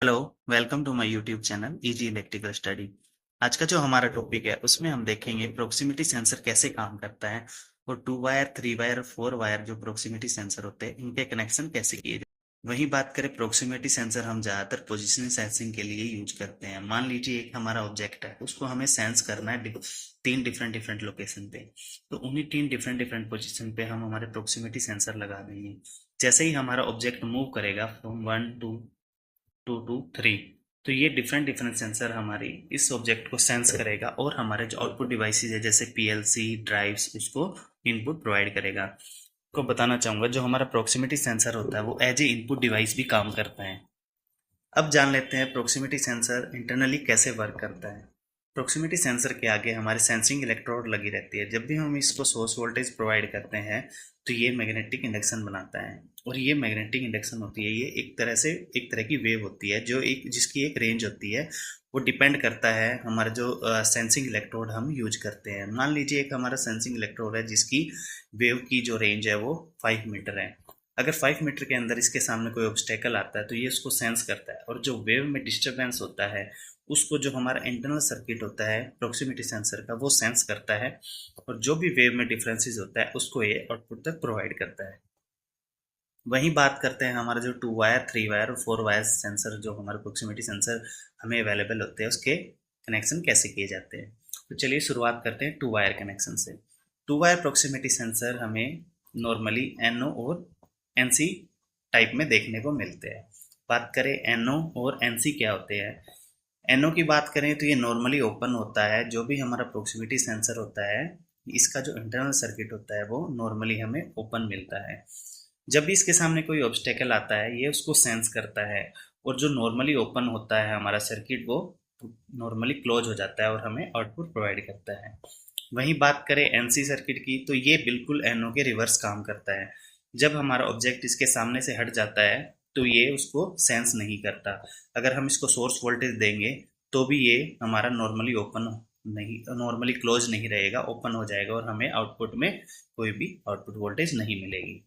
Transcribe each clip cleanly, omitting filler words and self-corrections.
Hello, welcome to my YouTube channel easy electrical study. आज का जो हमारा टॉपिक है उसमें हम देखेंगे प्रोक्सिमिटी सेंसर कैसे काम करता है और 2 वायर 3 वायर 4 वायर जो प्रोक्सिमिटी सेंसर होते हैं इनके कनेक्शन कैसे किए जाए। वहीं बात करें प्रोक्सिमिटी सेंसर हम ज़्यादातर पोजीशन सेंसिंग के लिए यूज करते हैं। मान लीजिए एक हमारा ऑब्जेक्ट है, उसको हमें सेंस करना है तीन डिफरेंट डिफरेंट लोकेशन पे। तो उन्हीं तीन डिफरेंट डिफरेंट पोजीशन पे हम हमारे प्रोक्सिमिटी सेंसर लगा देंगे। जैसे ही हमारा ऑब्जेक्ट मूव करेगा फ्रॉम 1 2 2 2 3, तो ये डिफरेंट डिफरेंट सेंसर हमारी इस ऑब्जेक्ट को सेंस करेगा और हमारे जो आउटपुट डिवाइसेज है जैसे पीएलसी ड्राइव्स उसको इनपुट प्रोवाइड करेगा। को बताना चाहूंगा जो हमारा प्रोक्सिमिटी सेंसर होता है वो एज ए इनपुट डिवाइस भी काम करता है। अब जान लेते हैं प्रोक्सिमिटी सेंसर इंटरनली कैसे वर्क करता है। प्रोक्सिमिटी सेंसर के आगे हमारे सेंसिंग इलेक्ट्रोड लगी रहती है। जब भी हम इसको सोर्स वोल्टेज प्रोवाइड करते हैं तो ये मैग्नेटिक इंडक्शन बनाता है। और ये मैग्नेटिक इंडक्शन होती है, ये एक तरह की वेव होती है जो एक जिसकी एक रेंज होती है। वो डिपेंड करता है हमारा जो सेंसिंग इलेक्ट्रोड हम यूज करते हैं। मान लीजिए एक हमारा सेंसिंग इलेक्ट्रोड है जिसकी वेव की जो रेंज है वो 5 मीटर है। अगर 5 मीटर के अंदर इसके सामने कोई ऑब्स्टेकल आता है तो ये उसको सेंस करता है, और जो वेव में डिस्टरबेंस होता है उसको जो हमारा इंटरनल सर्किट होता है प्रोक्सिमिटी सेंसर का वो सेंस करता है, और जो भी वेव में डिफरेंसेस होता है उसको ये आउटपुट तक प्रोवाइड करता है। वहीं बात करते हैं हमारे जो 2 वायर 3 वायर और 4 वायर सेंसर जो हमारे प्रोक्सिमिटी सेंसर हमें अवेलेबल होते हैं उसके कनेक्शन कैसे किए जाते हैं। तो चलिए शुरुआत करते हैं 2 वायर कनेक्शन से। 2 वायर प्रोक्सिमिटी सेंसर हमें नॉर्मली एनओ और एनसी टाइप में देखने को मिलते हैं। बात करें एनओ और एनसी क्या होते हैं। एनओ की बात करें तो ये नॉर्मली ओपन होता है। जो भी हमारा प्रोक्सिमिटी सेंसर होता है इसका जो इंटरनल सर्किट होता है वो नॉर्मली हमें ओपन मिलता है। जब भी इसके सामने कोई ऑब्स्टेकल आता है ये उसको सेंस करता है, और जो नॉर्मली ओपन होता है हमारा सर्किट वो नॉर्मली क्लोज हो जाता है और हमें आउटपुट प्रोवाइड करता है। वहीं बात करें एनसी सर्किट की तो ये बिल्कुल एनओ के रिवर्स काम करता है। जब हमारा ऑब्जेक्ट इसके सामने से हट जाता है तो ये उसको सेंस नहीं करता। अगर हम इसको सोर्स वोल्टेज देंगे तो भी ये हमारा नॉर्मली क्लोज नहीं रहेगा, ओपन हो जाएगा और हमें आउटपुट में कोई भी आउटपुट वोल्टेज नहीं मिलेगी।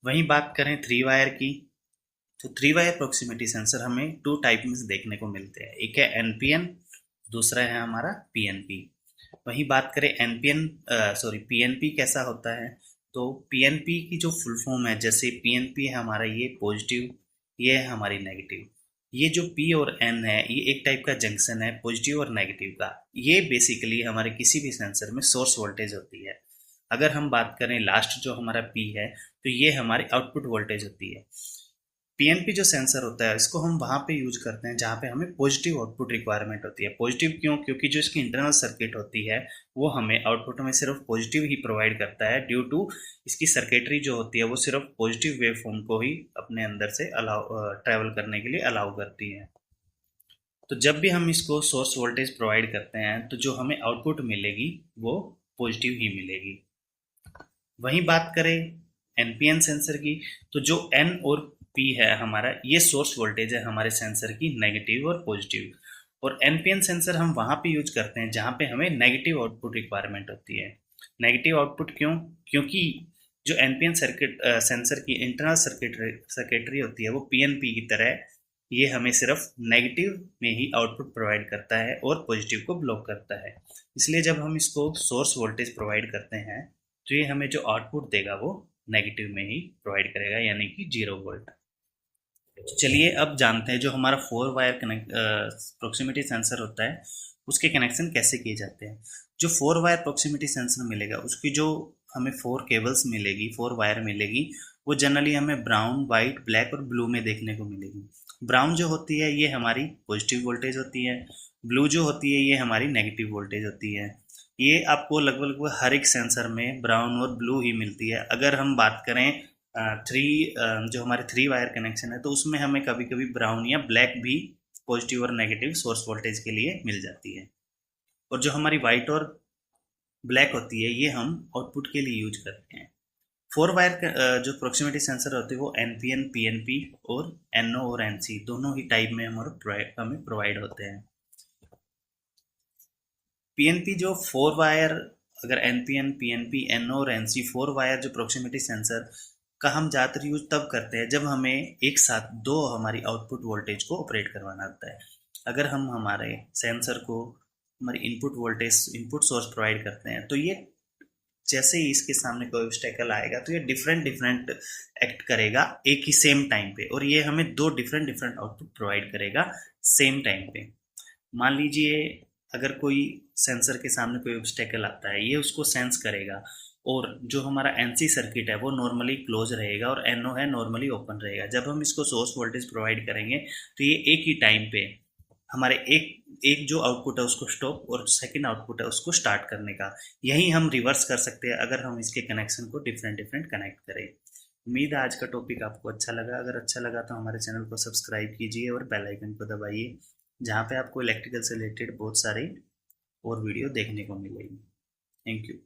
वहीं बात करें 3 वायर की तो 3 वायर प्रोक्सिमिटी सेंसर हमें टू टाइप में देखने को मिलते हैं। एक है एनपीएन, दूसरा है हमारा पीएनपी। वहीं बात करें एनपीएन सॉरी पीएनपी कैसा होता है, तो पीएनपी की जो फुल फॉर्म है जैसे पीएनपी है हमारा ये पॉजिटिव, ये है हमारी नेगेटिव। ये जो पी और एन है ये एक टाइप का जंक्शन है पॉजिटिव और नेगेटिव का। ये बेसिकली हमारे किसी भी सेंसर में सोर्स वोल्टेज होती है। अगर हम बात करें लास्ट जो हमारा पी है तो ये हमारी आउटपुट वोल्टेज होती है। पीएनपी जो सेंसर होता है इसको हम वहाँ पे यूज करते हैं जहाँ पे हमें पॉजिटिव आउटपुट रिक्वायरमेंट होती है। पॉजिटिव क्यों? क्योंकि जो इसकी इंटरनल सर्किट होती है वो हमें आउटपुट में सिर्फ पॉजिटिव ही प्रोवाइड करता है, ड्यू टू इसकी सर्किटरी जो होती है वो सिर्फ पॉजिटिव वेव फॉर्म को ही अपने अंदर से अलाउ ट्रैवल करने के लिए अलाउ करती है। तो जब भी हम इसको सोर्स वोल्टेज प्रोवाइड करते हैं तो जो हमें आउटपुट मिलेगी वो पॉजिटिव ही मिलेगी। वहीं बात करें एनपीएन सेंसर की तो जो एन और पी है हमारा ये सोर्स वोल्टेज है हमारे सेंसर की नेगेटिव और पॉजिटिव। और एनपीएन सेंसर हम वहाँ पे यूज करते हैं जहाँ पे हमें नेगेटिव आउटपुट रिक्वायरमेंट होती है। नेगेटिव आउटपुट क्यों? क्योंकि जो एनपीएन सर्किट सेंसर की इंटरनल सर्किटरी होती है वो पीएनपी की तरह ये हमें सिर्फ नेगेटिव में ही आउटपुट प्रोवाइड करता है और पॉजिटिव को ब्लॉक करता है। इसलिए जब हम इसको सोर्स वोल्टेज प्रोवाइड करते हैं तो ये हमें जो आउटपुट देगा वो नेगेटिव में ही प्रोवाइड करेगा, यानी कि 0 वोल्ट। तो चलिए अब जानते हैं जो हमारा 4 वायर कनेक्ट प्रोक्सिमिटी सेंसर होता है उसके कनेक्शन कैसे किए जाते हैं। जो 4 वायर प्रोक्सिमिटी सेंसर मिलेगा उसकी जो हमें 4 केबल्स मिलेगी, 4 वायर मिलेगी, वो जनरली हमें ब्राउन वाइट ब्लैक और ब्लू में देखने को मिलेगी। ब्राउन जो होती है ये हमारी पॉजिटिव वोल्टेज होती है, ब्लू जो होती है ये हमारी नेगेटिव वोल्टेज होती है। ये आपको लगभग लगभग हर एक सेंसर में ब्राउन और ब्लू ही मिलती है। अगर हम बात करें थ्री जो हमारे 3 वायर कनेक्शन है तो उसमें हमें कभी कभी ब्राउन या ब्लैक भी पॉजिटिव और नेगेटिव सोर्स वोल्टेज के लिए मिल जाती है। और जो हमारी वाइट और ब्लैक होती है ये हम आउटपुट के लिए यूज करते हैं। 4 वायर जो प्रोक्सिमिटी सेंसर होते हैं वो एनपीएन पीएनपी और एनओ और एनसी दोनों ही टाइप में हमें प्रोवाइड होते हैं। पीएनपी जो 4 वायर, अगर एनपीएन पीएनपी एनओ और एनसी 4 वायर जो प्रोक्सिमिटी सेंसर का हम ज़्यादातर यूज तब करते हैं जब हमें एक साथ दो हमारी आउटपुट वोल्टेज को ऑपरेट करवाना होता है। अगर हम हमारे सेंसर को हमारी input voltage input source provide करते हैं तो ये जैसे ही इसके सामने कोई ऑब्स्टेकल आएगा तो ये डिफरेंट डिफरेंट एक्ट करेगा एक ही सेम टाइम पे, और ये हमें दो डिफरेंट डिफरेंट आउटपुट प्रोवाइड करेगा सेम टाइम पे। मान लीजिए अगर कोई सेंसर के सामने कोई ऑब्स्टेकल आता है, ये उसको सेंस करेगा, और जो हमारा एनसी सर्किट है वो नॉर्मली क्लोज रहेगा और एनओ है नॉर्मली ओपन रहेगा। जब हम इसको सोर्स वोल्टेज प्रोवाइड करेंगे तो ये एक ही टाइम पे हमारे एक एक जो आउटपुट है उसको स्टॉप और सेकंड आउटपुट है उसको स्टार्ट करने का, यही हम रिवर्स कर सकते हैं अगर हम इसके कनेक्शन को डिफरेंट डिफरेंट कनेक्ट करें। उम्मीद है आज का टॉपिक आपको अच्छा लगा। अगर अच्छा लगा तो हमारे चैनल को सब्सक्राइब कीजिए और बेल आइकन को दबाइए, जहाँ पे आपको इलेक्ट्रिकल से रिलेटेड बहुत सारी और वीडियो देखने को मिलेगी। Thank you.